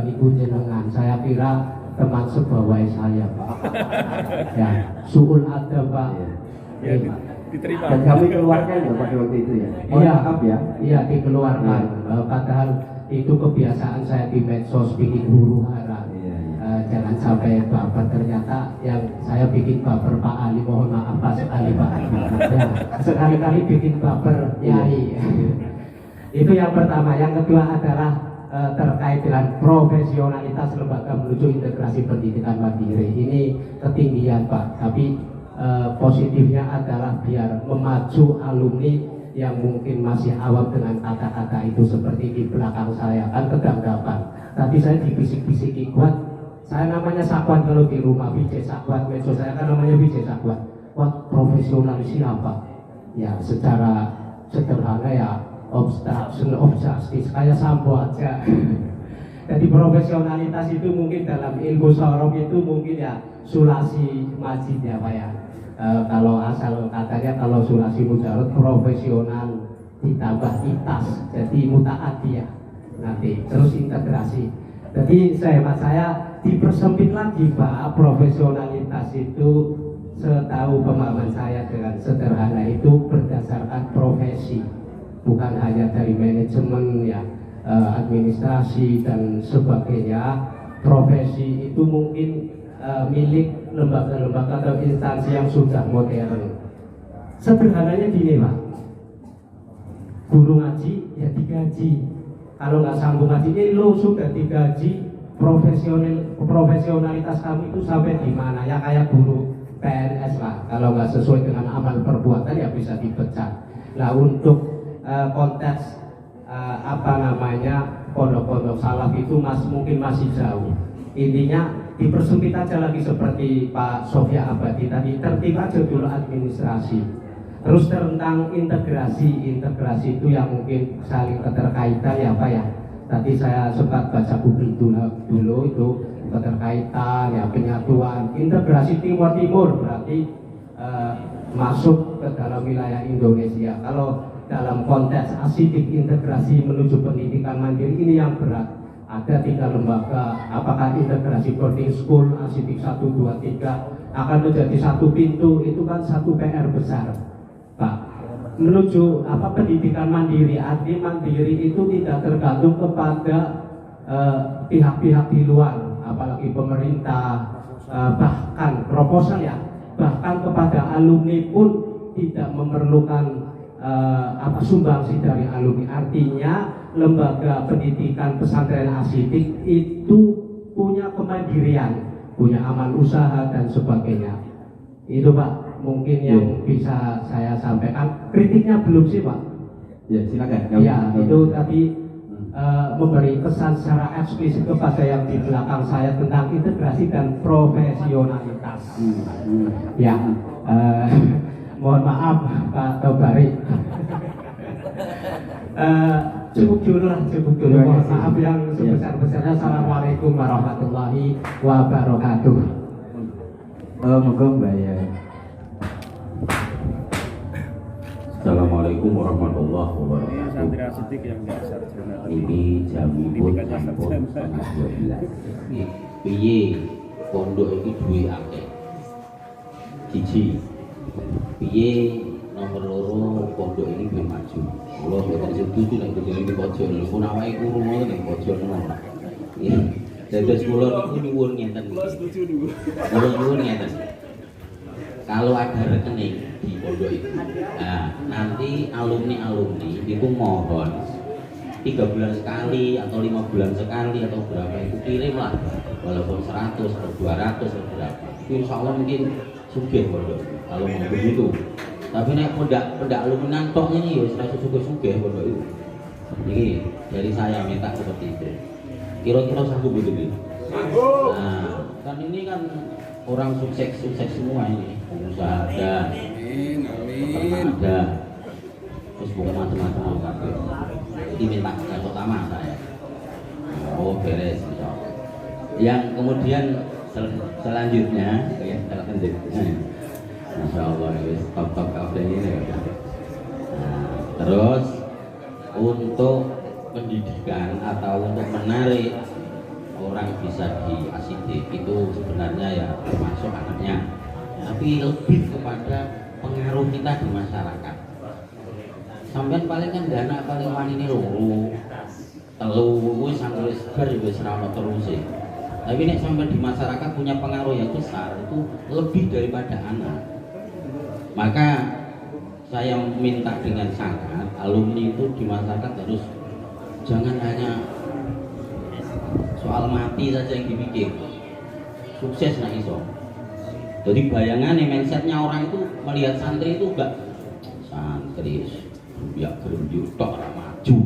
ibu jenengan, saya kira teman sebawai saya Pak. Ya, suul ada Pak. Ya, diterima. Dan kami keluarkan ya pada waktu itu ya. Iya, maaf ya. Iya dikeluarkan. Padahal itu kebiasaan saya di medsos bikin huru hara. Jangan sampai baper, ternyata yang saya bikin baper Pak Ali, mohon maaf Pak sekali Pak Ali. Ya, sekali-kali bikin baper Yai. Itu yang pertama. Yang kedua adalah terkait dengan profesionalitas lembaga menuju integrasi pendidikan mandiri. Ini ketinggian Pak, tapi positifnya adalah biar memacu alumni yang mungkin masih awam dengan kata-kata itu, seperti di belakang saya kan kedanggapan. Tadi saya dibisik-bisiki, kuat saya namanya Sakwan kalau di rumah, Vijay Sakwan, medsos saya kan namanya Vijay Sakwan. Wah, profesional siapa? Ya secara sederhana ya obstruction of justice, kayak Sambo aja. Jadi profesionalitas itu mungkin dalam ilmu sorok itu mungkin ya sulasi majid ya Pak ya. Kalau asal katanya kalau sulasi mujarad profesional ditambah itas, jadi mutaadiyah nanti terus integrasi. Jadi hemat saya dipersempit lagi Pak, profesionalitas itu setahu pemahaman saya dengan sederhana itu berdasarkan profesi, bukan hanya dari manajemen ya, administrasi dan sebagainya. Profesi itu mungkin milik lembaga-lembaga atau instansi yang sudah modern. Sederhananya gini Pak, guru ngaji ya digaji, kalau nggak sambung ngaji lo sudah digaji. Profesionalitas kami itu sampai di mana ya, kayak guru PNS lah, kalau nggak sesuai dengan amal perbuatan ya bisa dipecat. Nah untuk konteks pondok-pondok salaf itu mungkin masih jauh. Intinya dipersempit aja lagi seperti Pak Sofia Abadi tadi, tertib aja dulu administrasi. Terus tentang integrasi itu yang mungkin saling keterkaitan ya Pak ya. Tadi saya sempat baca buku dulu itu keterkaitan ya, penyatuan, integrasi timur berarti masuk ke dalam wilayah Indonesia. Kalau dalam konteks asidik integrasi menuju pendidikan mandiri ini yang berat. Ada 3 lembaga, apakah integrasi boarding school, asidik 1, 2, 3 akan menjadi satu pintu, itu kan satu PR besar Pak. Menuju pendidikan mandiri, arti mandiri itu tidak tergantung kepada pihak-pihap di luar, apalagi pemerintah, bahkan proposal ya, bahkan kepada alumni pun tidak memerlukan sumbangsi dari alumni. Artinya lembaga pendidikan pesantren asidik itu punya kemandirian, punya amal usaha dan sebagainya. Itu Pak mungkin yang bisa saya sampaikan. Kritiknya belum sih Pak. Ya silakan. Ya itu tadi memberi pesan secara eksplisit kepada yang di belakang saya tentang integrasi dan profesionalitas. Ya mohon maaf Pak Tobari. Cukup dulu. Mohon maaf yang sebesar-besarnya. Assalamualaikum warahmatullahi wabarakatuh. Moga Mbak ya. Assalamualaikum warahmatullahi wabarakatuh. Ini jamipun sampun 12. Piye pondok iki duwe akeh. Siji. Piye nomor loro pondok ini ben maju. Kula mboten setuju nek dene di pojok lho, pun awake ku rumo ning pojok ngono. Nggih. Dados kula niku nyuwun ngenten. Kula nyuwun ngenten. Kalau ada rekening di pondok itu, nah nanti alumni itu mohon 3 bulan sekali atau 5 bulan sekali atau berapa itu kirim lah, walaupun 100 atau 200 atau berapa. insya Allah mungkin sugih kalau mau begitu. Tapi nek pendak alumni tok ini ya serasa sugih pondok itu. Ini dari saya minta seperti itu. Kira-kira sanggup begitu. Nah, kan ini kan orang sukses semua ini, pengusaha ada, ada, terus bukan macam-macam orang. Jadi minta yang pertama saya. Oh beres, insya Allah. Yang kemudian selanjutnya, ya selanjutnya, Masya Allah, top kafe ini. Nah, terus untuk pendidikan atau untuk menarik orang bisa di asidik itu sebenarnya ya termasuk anaknya, tapi lebih kepada pengaruh kita di masyarakat. Sampai paling kan dana paling wani ini loro telu wis sampai sebar wis ora ono terus. Tapi nek sampai di masyarakat punya pengaruh yang besar itu lebih daripada anak. Maka saya minta dengan sangat alumni itu di masyarakat harus jangan hanya soal mati saja yang dipikir, sukses nak iso. Jadi bayangannya mindsetnya orang itu melihat santri itu enggak santri biar gerunjuk tok ora maju,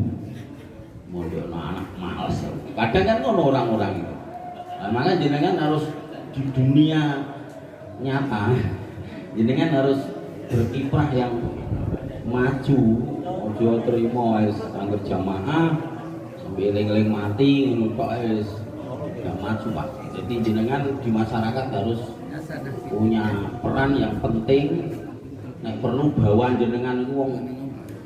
mondok anak males. Kadang kan ngono orang-orang itu. Nah, maka jenengan harus di dunia nyata, jenengan harus berkiprah yang maju, ojo terima wis angger jamaah sampai eling-eling mati ngono tok wis gak maju Pak. Jadi jenengan di masyarakat harus punya peran yang penting. Nek perlu bawaan jenengan iku wong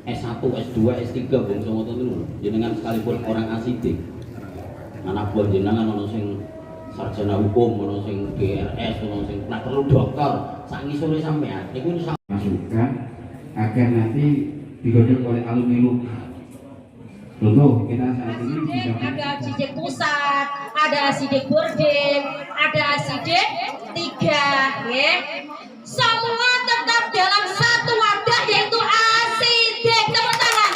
S1, S2, S3 bangsa ngoten niku. Jenengan sekalipun orang asidik. Anak buah jenengan ono sing sarjana hukum, ono sing DRS, ono sing nah perlu dokter. Sak ngisore sampean niku masukan agar nanti digodok oleh alumni LUPI. Contoh kita saat ini ada asidik pusat, ada asidik bording, ada asidik 3, ya. Semua tetap dalam satu wadah yaitu asidik. Tepuk tangan.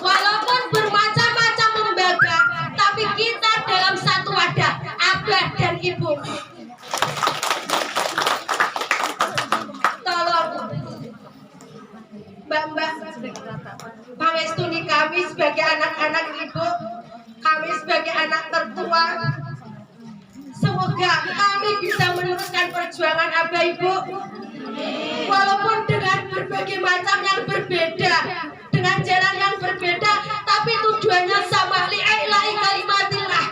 Walaupun bermacam-macam lembaga, tapi kita dalam satu wadah, abah dan ibu. Mbak-mbak, pangestuni kami sebagai anak-anak ibu, kami sebagai anak tertua, semoga kami bisa meneruskan perjuangan abah ibu, walaupun dengan berbagai macam yang berbeda, dengan jalan yang berbeda, tapi tujuannya sama, li'ilai kalimatillah,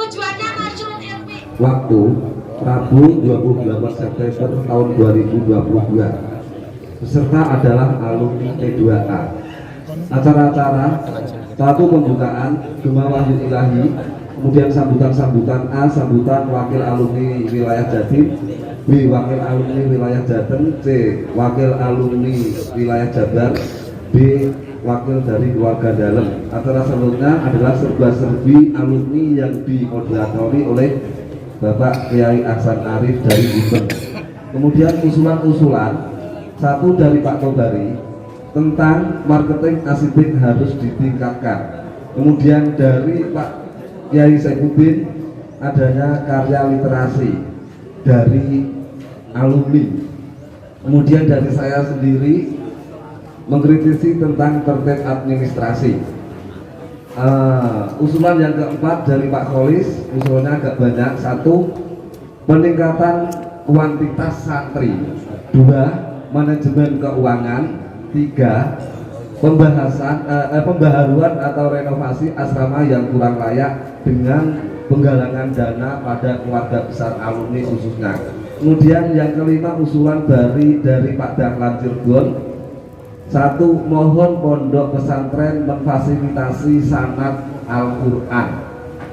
tujuannya nasrul ilmi. Waktu Rabu 28 September tahun 2022. Peserta adalah alumni T2A. Acara-acara satu pembukaan Gema Wahyu Ilahi, kemudian sambutan-sambutan A, sambutan wakil alumni wilayah Jatim, B, wakil alumni wilayah Jateng, C, wakil alumni wilayah Jabar, D, wakil dari keluarga dalam. Acara selanjutnya adalah serba-serbi alumni yang dimoderatori oleh Bapak Kiai Ahsan Arif dari Jember. Kemudian usulan-usulan satu dari Pak Tobari tentang marketing asidik harus ditingkatkan. Kemudian dari Pak Kiai Saifuddin adanya karya literasi dari alumni. Kemudian dari saya sendiri mengkritisi tentang tertib administrasi. Usulan yang keempat dari Pak Kholis, usulannya agak banyak. Satu, peningkatan kuantitas santri. Dua, manajemen keuangan. 3, pembaharuan atau renovasi asrama yang kurang layak dengan penggalangan dana pada keluarga besar alumni khususnya. Kemudian yang kelima, usulan dari Pak Dahlan Cirebon. 1, mohon pondok pesantren memfasilitasi sanad Al-Quran.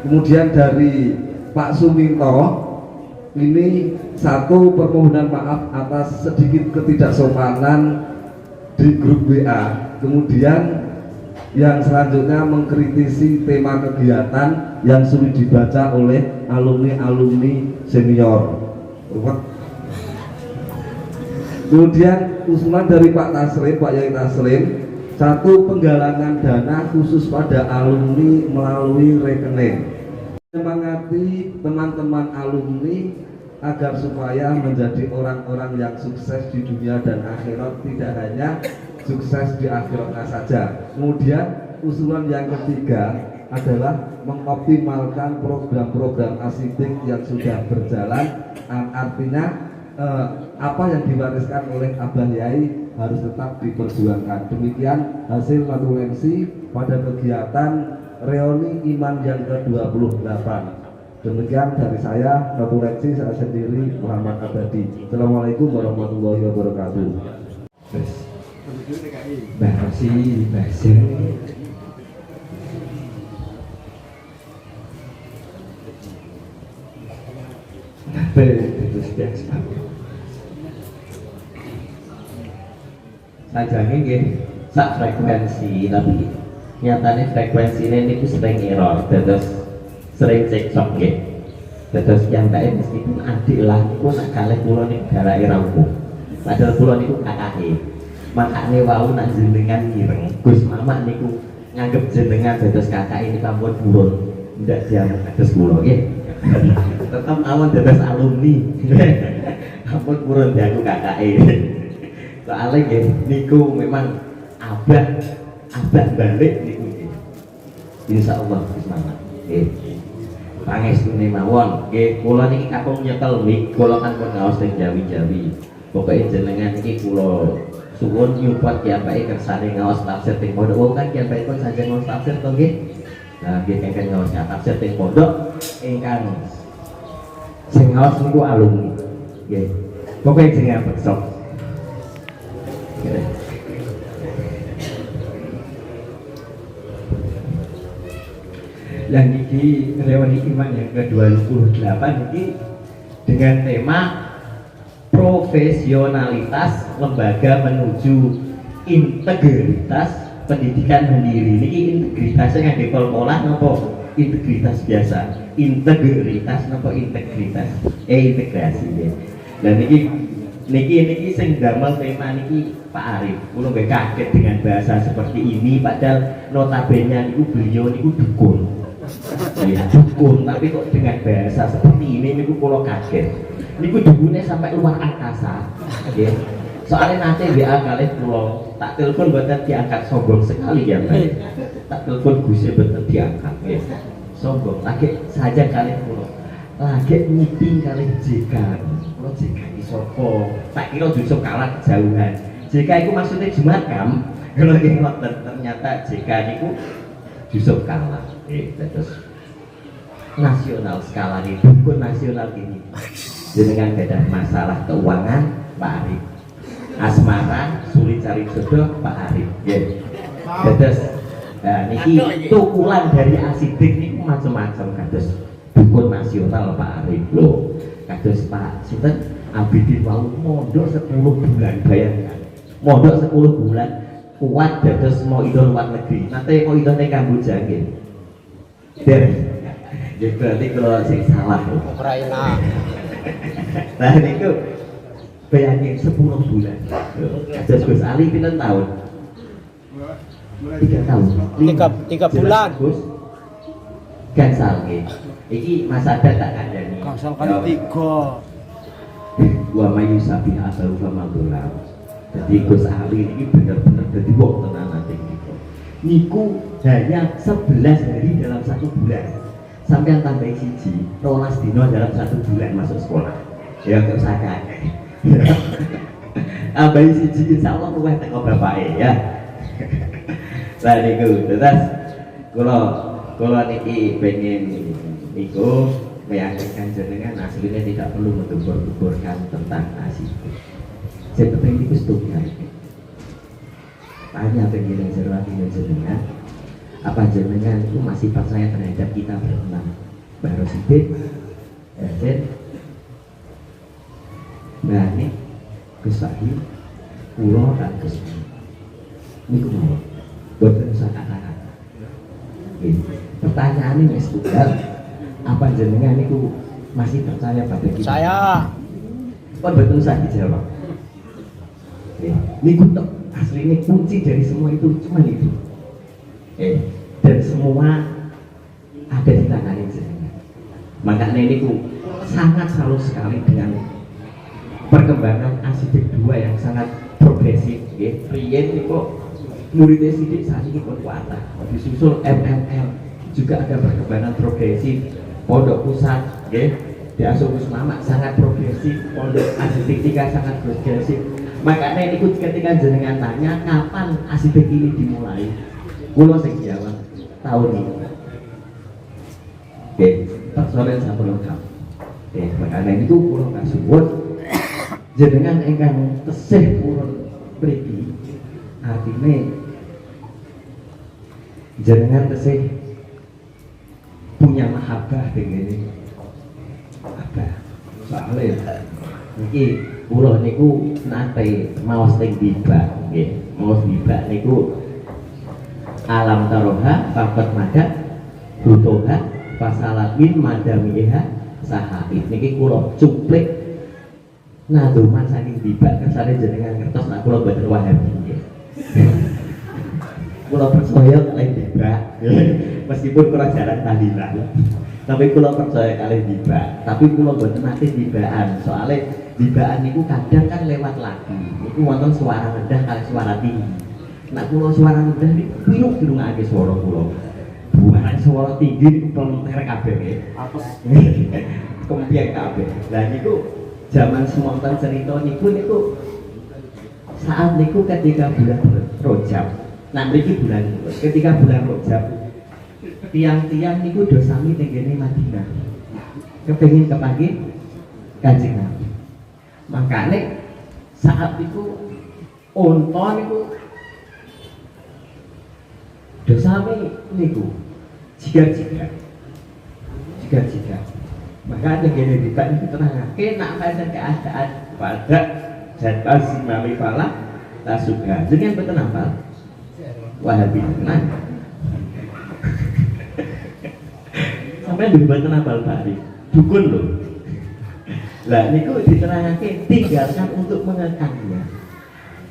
Kemudian dari Pak Suminto, ini 1, permohonan maaf atas sedikit ketidaksopanan di grup WA. Kemudian yang selanjutnya mengkritisi tema kegiatan yang sulit dibaca oleh alumni senior. Kemudian usulan dari Pak Yai Taslim, 1, penggalangan dana khusus pada alumni melalui rekening. Semangati teman-teman alumni agar supaya menjadi orang-orang yang sukses di dunia dan akhirat, tidak hanya sukses di akhiratnya saja. Kemudian usulan yang ketiga adalah mengoptimalkan program-program asidik yang sudah berjalan. Artinya apa yang diwariskan oleh Abah Yai harus tetap diperjuangkan. Demikian hasil notulensi pada kegiatan reuni iman yang ke-28. Demikian dari saya, notulensi saya sendiri Muhammad Abadi. Assalamualaikum warahmatullahi wabarakatuh. Bahasi bahasa itu biasa. Sajane nggih sak frekuensi, tapi nyatane frekuensi ini sering error, terus sering cekcok nggih. Terus yang baik meskipun adik lah niku nak kalih kula niku garake rampung. Padahal kula niku kakake. Makane wau nak jenengan ireng Gus Mamak niku nganggep jenengan dados kakak ini kampun burun. Ndak dianggap dados kula nggih. Tetap awan dados alumni. Kampun burun dianggap kakake. Soalnya nggih niku memang abah balik niku nggih. Insyaallah Gus Mamak nggih. Pangestune mawon nggih, kula niki kakung nyekel mik, kula kan pun ngaos teng Jawi-Jawi. Pokoke jenengan iki kula suwun nyupport kiambake kersane ngaos tafsir teng pondok. Wong kan kiambake pun saja ngaos tafsir to nggih. Nah, nggih kengken ngaos tafsir teng pondok ingkang sing ngaos niku alumni. Nggih. Pokoke jenengan beksa. Dan ini reuni iman yang ke-28 ini dengan tema profesionalitas lembaga menuju integritas pendidikan mandiri. Ini integritasnya nggak dipol-polan nopo integritas biasa, integritas nopo integritas, integrasi ya. Dan niki sing damel tema niki Pak Arif. Kulo nggak kaget dengan bahasa seperti ini, padahal notabene niku beliau niku dukun. Ya dukun, tapi kok dengan bahasa seperti ini niku kulo kaget. Niku dukunnya sampai luar angkasa. Nggih. Soalnya nanti WA kalih kulo, tak telepon mboten diangkat, sombong sekali ya, Pak. Tak telepon Gus mboten diangkat nggih. Sombong. Lagi saja kalih kulo. Lagi meeting kalih JK. Kulo JK iki sapa? Tak kira justru kalah kejauhan. JK itu maksudnya Jumakam. Kalau nggih ngoten ternyata JK niku justru kalah. Terus nasional skala ini, dukun nasional ini. Dengan beda masalah keuangan Pak Arif, asmara sulit cari jodoh Pak Arif. Terus niki tukulan dari asidik ini macam-macam. Kados dukun nasional Pak Arif loh. Kados Pak Sinten Abidin mau mondok 10 bulan, bayangkan. Mondok 10 bulan kuat dados mau idol luar negeri. Nanti mau idol ning Kamboja nggih. Ya berarti kalau sing salah Ukraina. Nah niku bayangin 10 bulan. Kados Gus Ali pinten tahun? 3 tahun. 3 bulan. Gus Gansal nggih. Iki Mas Ada tak kandhani. Gansal kali 3. Wa mayusabi abaru famadullah. Jadi Gus Ali ini bener-bener dadi wong tenanan niku. Niku hanya 11 hari dalam 1 bulan. Sampai tambah siji, 12 dino dalam 1 bulan masuk sekolah. Ya enggak usah kakek. Tambah siji insyaallah luwih teko bapake ya. Lah niku terus kula niki pengen niku meyakinkan jenengan aslinya tidak perlu mendubur-duburkan tentang asidik. Saya penting niku studi tanya pengen jerwati jenengan, apa jenengan itu masih percaya terhadap kita berenam Mbah Rosidik, Yasin, Mbah Ani, Gus Fahim, Kulo dan Gus Fahim. Ini kumawon, boten usah kata-kata. Pertanyaan ini tunggal, apa jenengan itu masih percaya pada kita? Saya. Kok boten usah dijawab. Ini kutuk. Asli ini kunci dari semua itu cuma itu. Dan semua ada di tangan jenengan. Makanya ini sangat salut sekali dengan perkembangan asidik 2 yang sangat progresif. Riyen itu muridnya sidik saat ini berkuatan, disusul MML juga ada perkembangan progresif. Pondok Pusat di Asukus Mama sangat progresif, Pondok Asidik 3 sangat progresif. Makanya ini ketika jenengan tanya kapan asidik ini dimulai, kulo sing jawab tahun ini. Persoalan saya lengkap. Makanya itu kulo kasuwun jenengan ingkang tesih purun mriki, artine jenengan tesih punya mahabbah dengan ini abah. Soalnya niki kula niku nate maos teng Bibak nggih. Maos Bibak niku alam taroha papat madat butoha pasalatin madamiha sahait niki kula cuplik naduman saking Bibak kersane jenengan ngertos nek kula boten Wahabi nggih. Kula percaya kalih Bibak meskipun kula jarang tahlilan, tapi kula percaya kalih Bibak. Tapi kula boten nate Bibakan, soalnya Bibakan niku kadang kan lewat lagi niku wonten suara rendah kali suara tinggi. Nek kula suara rendah niku piruk dirungake swara kula. Bukan suara tinggi niku pelentere kabeh nggih. Apes. Kempiang kabeh. Lah niku zaman semonten cerita niku saat niku ketika bulan Rajab. Nah mriki bulan ketika bulan Rajab tiang-tiang niku do sami tenggene Madinah kepengin kepagi Kanjeng Nabi. Makane saat niku unta niku do sami niku jigar-jigar. Maka tenggene Bibak niku terangake nak pada keadaan pada jadwal simami falah tasuga. Jenengan mboten hafal Wahabi tenan. Sampai dibuat nafal bari dukun loh. Lah niku diterangake tinggalkan untuk mengekannya.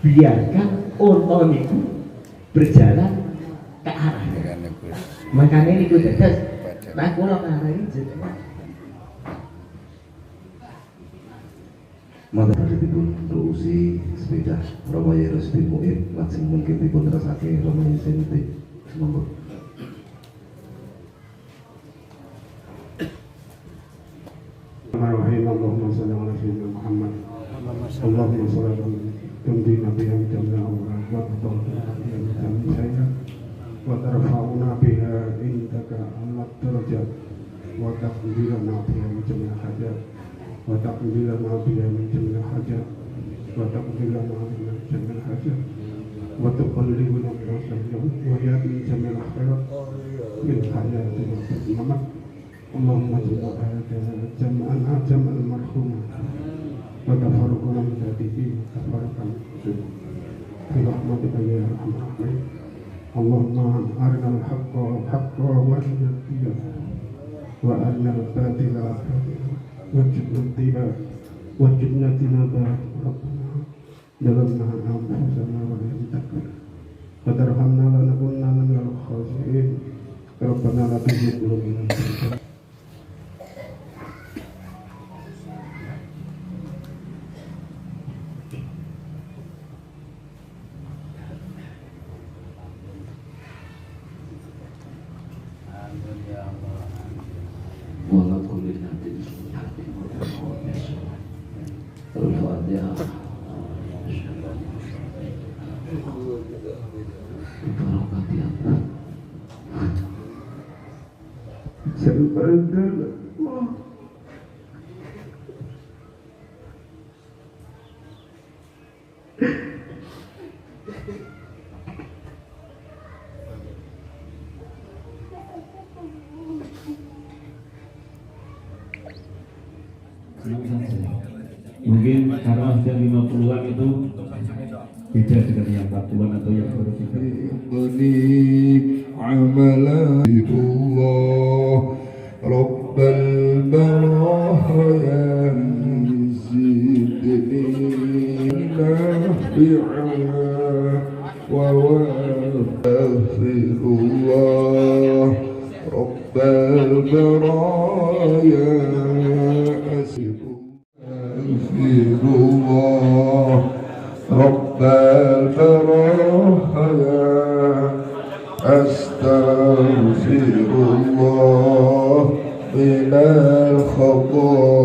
Biarkan unta niku berjalan ke arahnya. Makanya niku dados nah kula ngarani jenengan mata dipun terusi sepeda Ramaya Resmi Mu'id langsung mungkin dipun rasake Ramaya Sente semoga. Allahumma sholli ala sayyidina Muhammad. Allahumma sholli ala tunti nabiyyan jamna Allah wa tadawwala saya wa tarfa'una biha indaka amat darajat wa taqdirana biha min jamil hajat wa taqdirana biha min jamil hajat wa taqdirana biha min jamil hajat wa tuqallibuna bi rasulillah wa ya min jamil khairat min hayati Muhammad. Allahumma ja'alna jam'an marhuma wa tafarruqna min hadihi tafarruqan fi rahmatika ya arhamar rahimin. Allahumma arina al-haqqa warina al-batila wa arina al-batila wajibna tinaba rabbana dalamna anfusana wa lam takfir wa tarhamna lanakunna minal khasirin rabbana la tuzigh qulubana. Mungkin karena usia 50-an itu beda dengan yang 40-an atau yang baru juga. Amalatullah Rabbal baraya zidni nafi'a wa wafi'ullah Rabbal البرايا أستغفر الله رب البرايا أستغفر الله من الخطايا